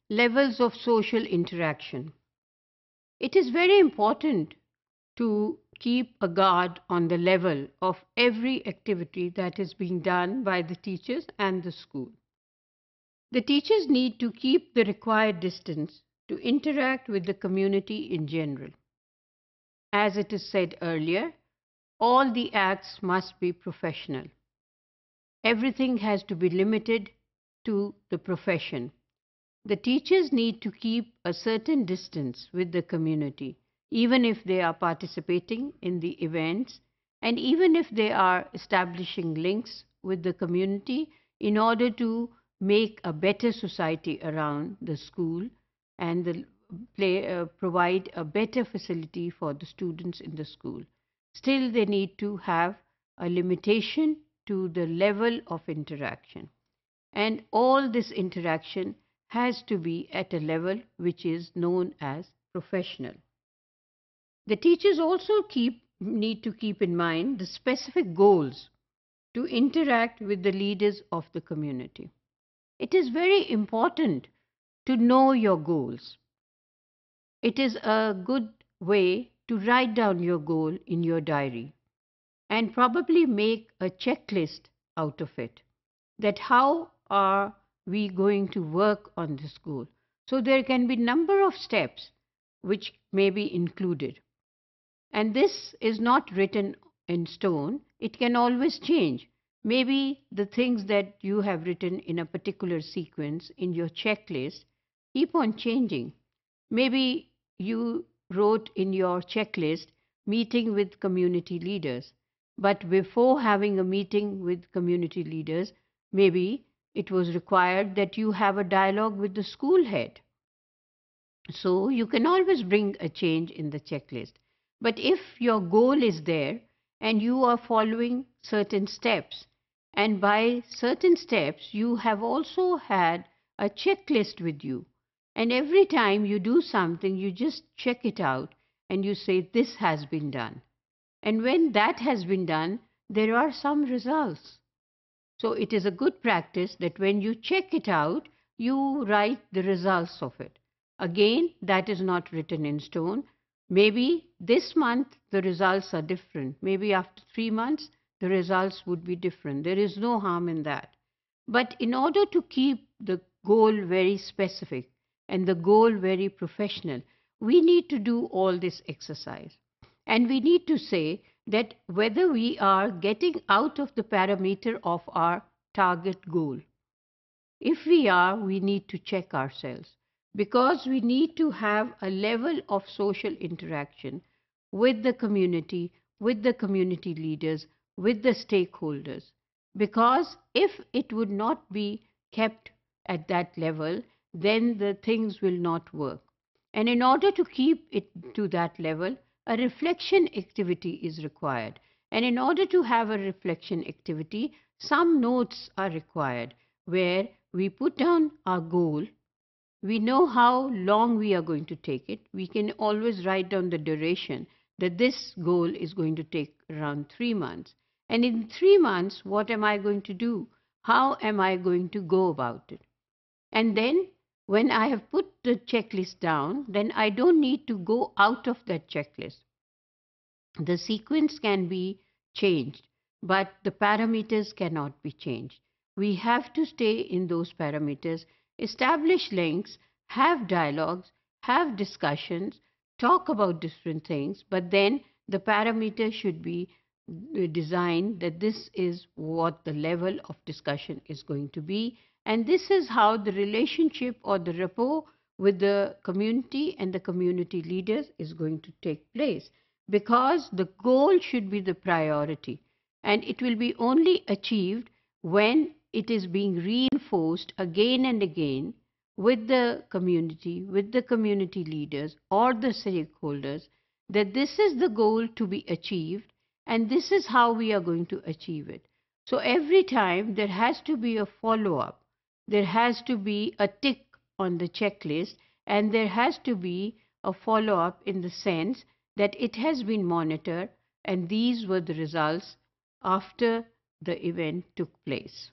levels of social interaction. It is very important to keep a guard on the level of every activity that is being done by the teachers and the school. The teachers need to keep the required distance to interact with the community in general. As it is said earlier, all the acts must be professional. Everything has to be limited to the profession. The teachers need to keep a certain distance with the community, even if they are participating in the events and even if they are establishing links with the community in order to make a better society around the school and provide a better facility for the students in the school. Still, they need to have a limitation to the level of interaction. And all this interaction has to be at a level which is known as professional. The teachers also need to keep in mind the specific goals to interact with the leaders of the community. It is very important to know your goals. It is a good way to write down your goal in your diary and probably make a checklist out of it, that how are we going to work on this goal. So there can be number of steps which may be included. And this is not written in stone. It can always change. Maybe the things that you have written in a particular sequence in your checklist keep on changing. Maybe you wrote in your checklist meeting with community leaders. But before having a meeting with community leaders, maybe it was required that you have a dialogue with the school head. So you can always bring a change in the checklist. But if your goal is there and you are following certain steps, and by certain steps you have also had a checklist with you, and every time you do something, you just check it out and you say, this has been done. And when that has been done, there are some results. So it is a good practice that when you check it out, you write the results of it. Again, that is not written in stone. Maybe this month the results are different. Maybe after 3 months, the results would be different. There is no harm in that. But in order to keep the goal very specific and the goal very professional, we need to do all this exercise. And we need to say that whether we are getting out of the parameter of our target goal. If we are, we need to check ourselves, because we need to have a level of social interaction with the community leaders, with the stakeholders. Because if it would not be kept at that level, then the things will not work. And in order to keep it to that level, a reflection activity is required. And in order to have a reflection activity, some notes are required where we put down our goal. We know how long we are going to take it. We can always write down the duration, that this goal is going to take around 3 months. And in 3 months, what am I going to do? How am I going to go about it? And then when I have put the checklist down, then I don't need to go out of that checklist. The sequence can be changed, but the parameters cannot be changed. We have to stay in those parameters, establish links, have dialogues, have discussions, talk about different things, but then the parameter should be designed that this is what the level of discussion is going to be. And this is how the relationship or the rapport with the community and the community leaders is going to take place. Because the goal should be the priority, and it will be only achieved when it is being reinforced again and again with the community leaders or the stakeholders, that this is the goal to be achieved and this is how we are going to achieve it. So every time there has to be a follow-up, there has to be a tick on the checklist, and there has to be a follow-up in the sense that it has been monitored and these were the results after the event took place.